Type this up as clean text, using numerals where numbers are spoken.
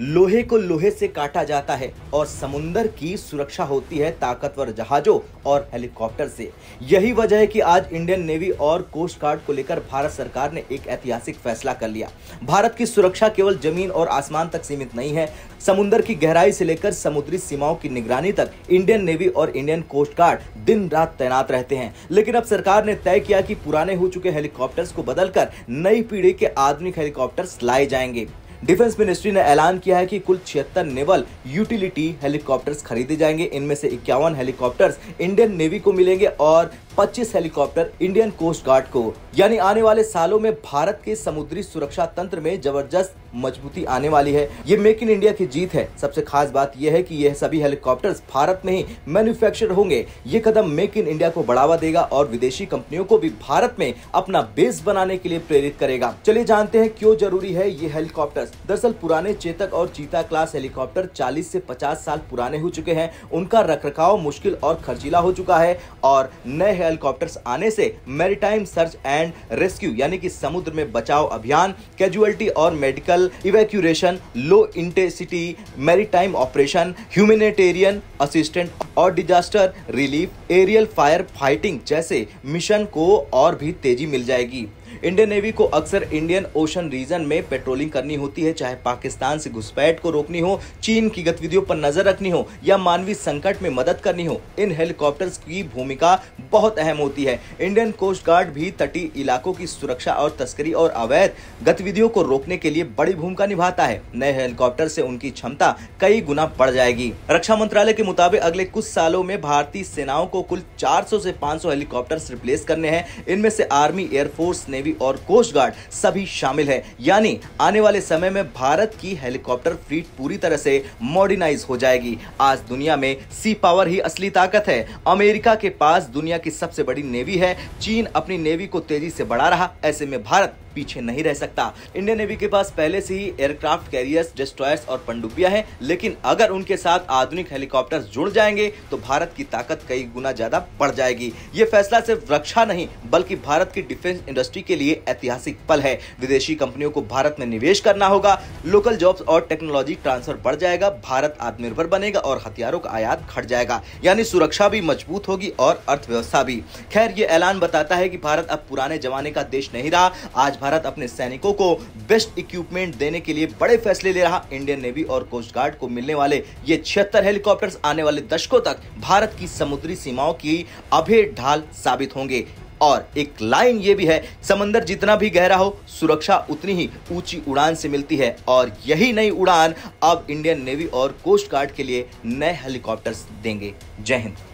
लोहे को लोहे से काटा जाता है और समुंदर की सुरक्षा होती है ताकतवर जहाजों और हेलीकॉप्टर से। यही वजह है कि आज इंडियन नेवी और कोस्ट गार्ड को लेकर भारत सरकार ने एक ऐतिहासिक फैसला कर लिया। भारत की सुरक्षा केवल जमीन और आसमान तक सीमित नहीं है। समुद्र की गहराई से लेकर समुद्री सीमाओं की निगरानी तक इंडियन नेवी और इंडियन कोस्ट गार्ड दिन रात तैनात रहते हैं। लेकिन अब सरकार ने तय किया कि पुराने हो चुके हेलीकॉप्टर्स को बदलकर नई पीढ़ी के आधुनिक हेलीकॉप्टर्स लाए जाएंगे। डिफेंस मिनिस्ट्री ने ऐलान किया है कि कुल 76 नेवल यूटिलिटी हेलीकॉप्टर्स खरीदे जाएंगे। इनमें से 51 हेलीकॉप्टर्स इंडियन नेवी को मिलेंगे और 25 हेलीकॉप्टर इंडियन कोस्ट गार्ड को। यानी आने वाले सालों में भारत के समुद्री सुरक्षा तंत्र में जबरदस्त मजबूती आने वाली है। ये मेक इन इंडिया की जीत है। सबसे खास बात यह है कि यह सभी हेलीकॉप्टर्स भारत में ही मैन्युफैक्चर होंगे। ये कदम मेक इन इंडिया को बढ़ावा देगा और विदेशी कंपनियों को भी भारत में अपना बेस बनाने के लिए प्रेरित करेगा। चलिए जानते हैं क्यों जरूरी है ये हेलीकॉप्टर्स। दरअसल पुराने चेतक और चीता क्लास हेलीकॉप्टर 40 से 50 साल पुराने हो चुके हैं। उनका रखरखाव मुश्किल और खर्चीला हो चुका है और नए हेलीकॉप्टर्स आने से मैरीटाइम सर्च एंड रेस्क्यू यानी कि समुद्र में बचाव अभियान, कैजुअलिटी और medical evacuation, low intensity maritime operation, humanitarian assistant और disaster relief, aerial fire fighting जैसे मिशन को और भी तेजी मिल जाएगी। इंडियन नेवी को अक्सर इंडियन ओशन रीजन में पेट्रोलिंग करनी होती है, चाहे पाकिस्तान से घुसपैठ को रोकनी हो, चीन की गतिविधियों पर नजर रखनी हो या मानवीय संकट में मदद करनी हो। इन हेलीकॉप्टर्स की भूमिका बहुत अहम होती है। इंडियन कोस्ट गार्ड भी तटीय इलाकों की सुरक्षा और तस्करी और अवैध गतिविधियों को रोकने के लिए बड़ी भूमिका निभाता है। नए हेलीकॉप्टर से उनकी क्षमता कई गुना बढ़ जाएगी। रक्षा मंत्रालय के मुताबिक अगले कुछ सालों में भारतीय सेनाओं को कुल 400 से 500 हेलीकॉप्टर्स रिप्लेस करने हैं। इनमें से आर्मी, एयरफोर्स, नेवी और कोस्ट गार्ड सभी शामिल है। यानी आने वाले समय में भारत की हेलीकॉप्टर फ्लीट पूरी तरह से मॉडर्नाइज हो जाएगी। आज दुनिया में सी पावर ही असली ताकत है। अमेरिका के पास दुनिया की सबसे बड़ी नेवी है। चीन अपनी नेवी को तेजी से बढ़ा रहा, ऐसे में भारत पीछे नहीं रह सकता। इंडियन नेवी के पास पहले से ही एयरक्राफ्ट कैरियर्स, डिस्ट्रॉयर्स और पनडुब्बियां हैं, लेकिन अगर उनके साथ आधुनिक हेलीकॉप्टर्स जुड़ जाएंगे तो भारत की ताकत कई गुना ज्यादा बढ़ जाएगी। यह फैसला सिर्फ रक्षा नहीं बल्कि भारत की डिफेंस इंडस्ट्री के लिए ऐतिहासिक पल है। विदेशी कंपनियों को भारत में निवेश करना होगा, लोकल जॉब्स और टेक्नोलॉजी ट्रांसफर बढ़ जाएगा, भारत आत्मनिर्भर बनेगा और हथियारों का आयात घट जाएगा। यानी सुरक्षा भी मजबूत होगी और अर्थव्यवस्था भी। खैर, ये ऐलान बताता है कि भारत अब पुराने जमाने का देश नहीं रहा। आज भारत अपने सैनिकों को बेस्ट इक्विपमेंट देने के लिए बड़े फैसले ले रहा। इंडियन नेवी और कोस्ट गार्ड को मिलने वाले ये 76 हेलीकॉप्टर्स आने वाले दशकों तक भारत की समुद्री सीमाओं की अभेद्य ढाल साबित होंगे। और एक लाइन ये भी है, समंदर जितना भी गहरा हो, सुरक्षा उतनी ही ऊंची उड़ान से मिलती है। और यही नई उड़ान अब इंडियन नेवी और कोस्ट गार्ड के लिए नए हेलीकॉप्टर्स देंगे। जय हिंद।